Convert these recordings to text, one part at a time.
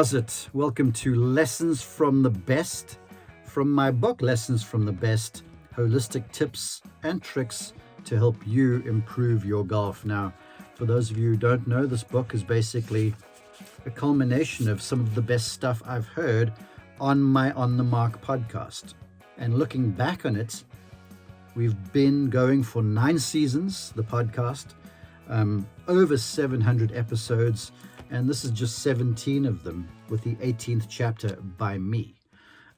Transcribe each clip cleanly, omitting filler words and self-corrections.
How's it? Welcome to Lessons from the Best, from my book, Lessons from the Best, Holistic Tips and Tricks to help you improve your golf. Now, for those of you who don't know, this book is basically a culmination of some of the best stuff I've heard on my On the Mark podcast. And looking back on it, we've been going for 9 seasons, the podcast, over 700 episodes, and this is just 17 of them, with the 18th chapter by me.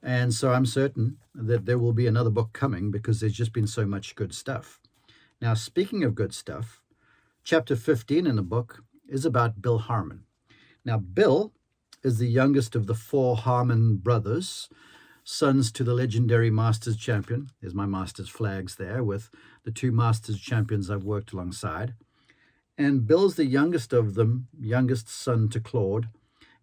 And so I'm certain that there will be another book coming because there's just been so much good stuff. Now, speaking of good stuff, chapter 15 in the book is about Bill Harmon. Now, Bill is the youngest of the 4 Harmon brothers, sons to the legendary Masters champion. There's my Masters flags there with the 2 Masters champions I've worked alongside. And Bill's the youngest of them, youngest son to Claude,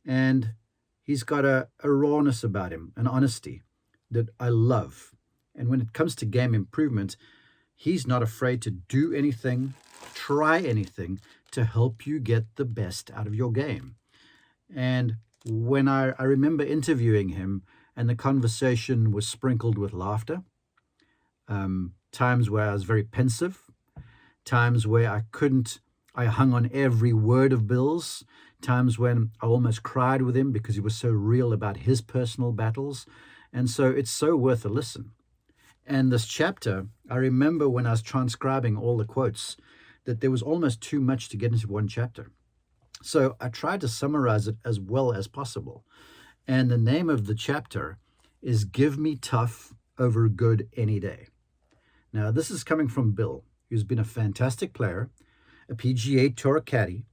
and he's got a rawness about him, an honesty that I love. And when it comes to game improvement, he's not afraid to do anything, try anything to help you get the best out of your game. And when I remember interviewing him, and the conversation was sprinkled with laughter, times where I was very pensive, times where I hung on every word of Bill's, times when I almost cried with him because he was so real about his personal battles. And so it's so worth a listen. And this chapter, I remember when I was transcribing all the quotes, that there was almost too much to get into one chapter. So I tried to summarize it as well as possible. And the name of the chapter is Give Me Tough Over Good Any Day. Now, this is coming from Bill, who's been a fantastic player, a PGA Tour caddy,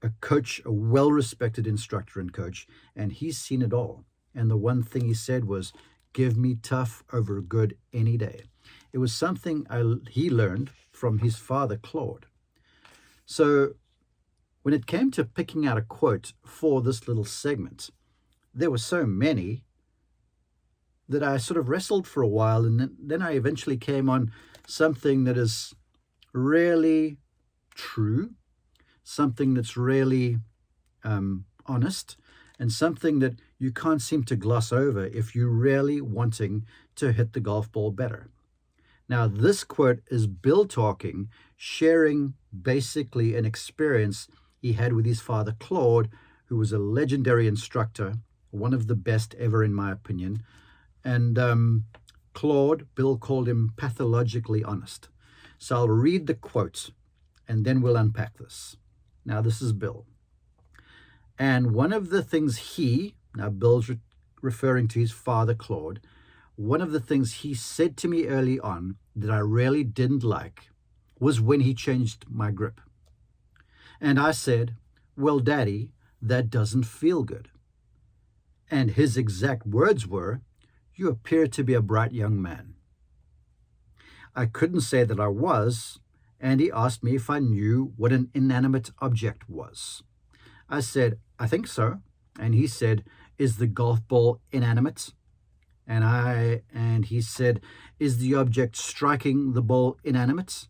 a coach, a well-respected instructor and coach, and he's seen it all. And the one thing he said was, give me tough over good any day. It was something he learned from his father, Claude. So when it came to picking out a quote for this little segment, there were so many that I sort of wrestled for a while, and then I eventually came on something that is really true, something that's really honest, and something that you can't seem to gloss over if you're really wanting to hit the golf ball better. Now, this quote is Bill talking, sharing basically an experience he had with his father, Claude, who was a legendary instructor, one of the best ever in my opinion. And Claude, Bill called him pathologically honest. So I'll read the quote, and then we'll unpack this. Now, this is Bill. And one of the things now Bill's referring to his father, Claude, one of the things he said to me early on that I really didn't like was when he changed my grip. And I said, well, Daddy, that doesn't feel good. And his exact words were, you appear to be a bright young man. I couldn't say that I was, and he asked me if I knew what an inanimate object was. I said, I think so. And he said, is the golf ball inanimate? And he said, is the object striking the ball inanimate?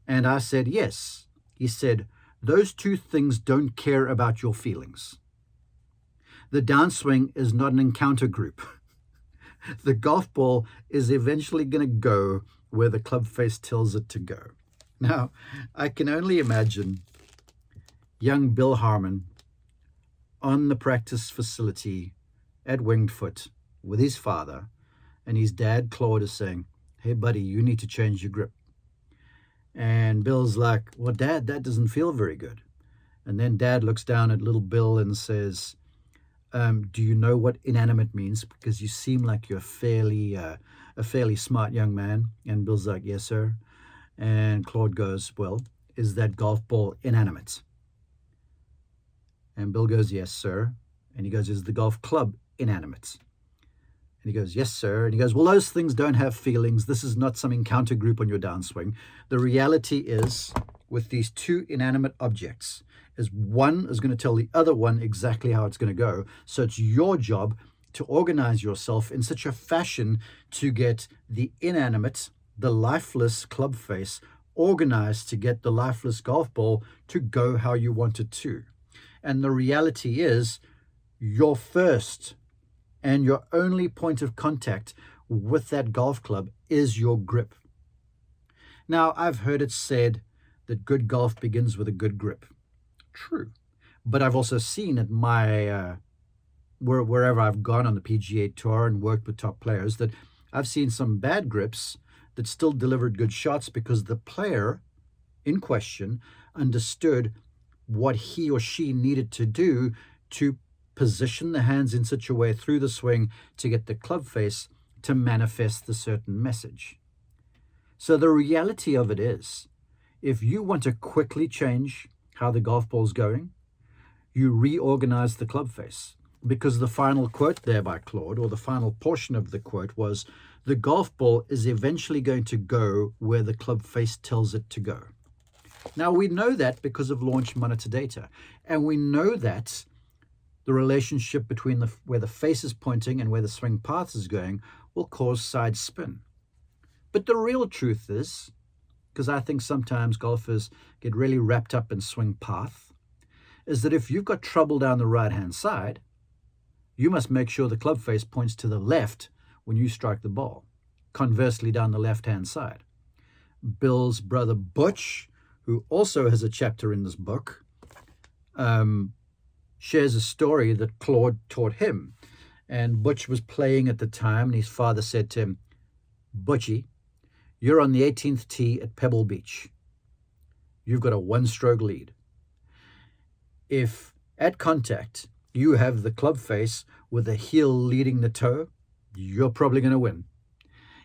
And I said, yes. He said, those 2 things don't care about your feelings. The downswing is not an encounter group. The golf ball is eventually going to go where the club face tells it to go. Now, I can only imagine young Bill Harmon on the practice facility at Winged Foot with his father, and his dad, Claude, is saying, hey, buddy, you need to change your grip. And Bill's like, well, Dad, that doesn't feel very good. And then Dad looks down at little Bill and says, do you know what inanimate means? Because you seem like you're a fairly smart young man. And Bill's like, yes, sir. And Claude goes, well, is that golf ball inanimate? And Bill goes, yes, sir. And he goes, is the golf club inanimate? And he goes, yes, sir. And he goes, well, those things don't have feelings. This is not some encounter group on your downswing. The reality is, with these 2 inanimate objects, is one is going to tell the other one exactly how it's going to go. So it's your job to organize yourself in such a fashion to get the inanimate, the lifeless club face organized to get the lifeless golf ball to go how you want it to. And the reality is, Your first and your only point of contact with that golf club is your grip. Now, I've heard it said that good golf begins with a good grip. True. But I've also seen at my wherever I've gone on the PGA Tour and worked with top players that I've seen some bad grips that still delivered good shots because the player in question understood what he or she needed to do to position the hands in such a way through the swing to get the club face to manifest the certain message. So the reality of it is, if you want to quickly change how the golf ball's going, you reorganize the club face. Because the final quote there by Claude, or the final portion of the quote was, the golf ball is eventually going to go where the club face tells it to go. Now, we know that because of launch monitor data. And we know that the relationship between where the face is pointing and where the swing path is going will cause side spin. But the real truth is, because I think sometimes golfers get really wrapped up in swing path, is that if you've got trouble down the right-hand side, you must make sure the club face points to the left when you strike the ball. Conversely, down the left-hand side. Bill's brother Butch, who also has a chapter in this book, shares a story that Claude taught him. And Butch was playing at the time, and his father said to him, Butchie, you're on the 18th tee at Pebble Beach. You've got a one-stroke lead. If at contact you have the club face with the heel leading the toe, you're probably going to win.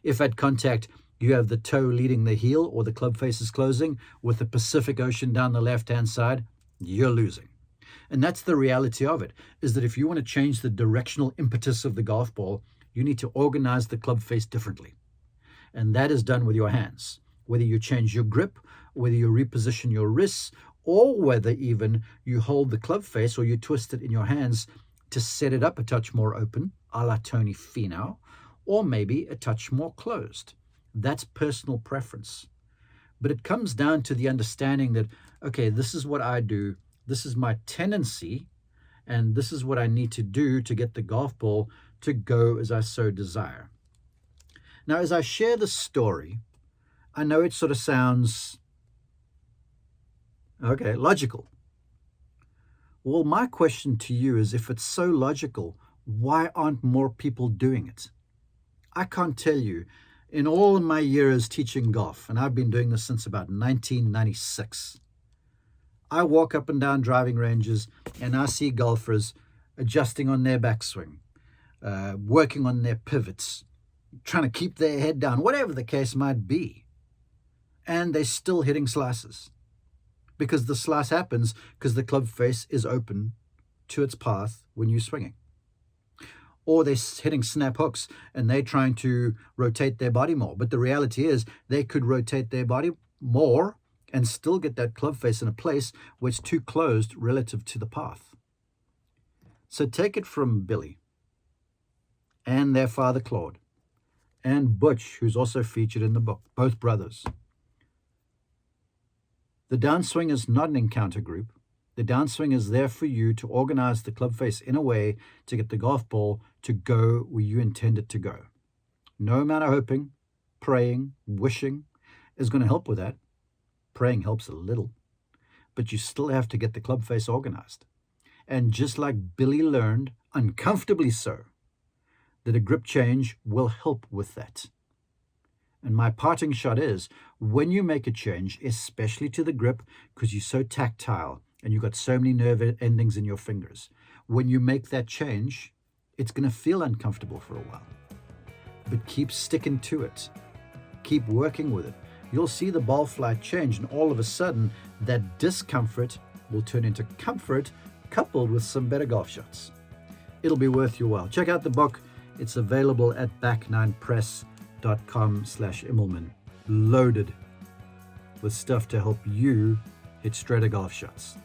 If at contact you have the toe leading the heel or the club face is closing with the Pacific Ocean down the left-hand side, you're losing. And that's the reality of it, is that if you want to change the directional impetus of the golf ball, you need to organize the club face differently. And that is done with your hands. Whether you change your grip, whether you reposition your wrists, or whether even you hold the club face or you twist it in your hands to set it up a touch more open, a la Tony Finau, or maybe a touch more closed. That's personal preference. But it comes down to the understanding that, okay, this is what I do, this is my tendency, and this is what I need to do to get the golf ball to go as I so desire. Now, as I share this story, I know it sort of sounds, okay, logical. Well, my question to you is, if it's so logical, why aren't more people doing it? I can't tell you. In all of my years teaching golf, and I've been doing this since about 1996, I walk up and down driving ranges and I see golfers adjusting on their backswing, working on their pivots, trying to keep their head down, whatever the case might be. And they're still hitting slices. Because the slice happens because the club face is open to its path when you're swinging. Or they're hitting snap hooks and they're trying to rotate their body more. But the reality is they could rotate their body more and still get that club face in a place where it's too closed relative to the path. So take it from Billy and their father Claude and Butch, who's also featured in the book, both brothers. The downswing is not an encounter group. The downswing is there for you to organize the club face in a way to get the golf ball to go where you intend it to go. No amount of hoping, praying, wishing is going to help with that. Praying helps a little, but you still have to get the club face organized. And just like Billy learned, uncomfortably so, that a grip change will help with that. And my parting shot is, when you make a change, especially to the grip, because you're so tactile and you've got so many nerve endings in your fingers, when you make that change, it's going to feel uncomfortable for a while. But keep sticking to it. Keep working with it. You'll see the ball flight change, and all of a sudden, that discomfort will turn into comfort, coupled with some better golf shots. It'll be worth your while. Check out the book. It's available at back9press.com/Immelman. Loaded with stuff to help you hit straighter golf shots.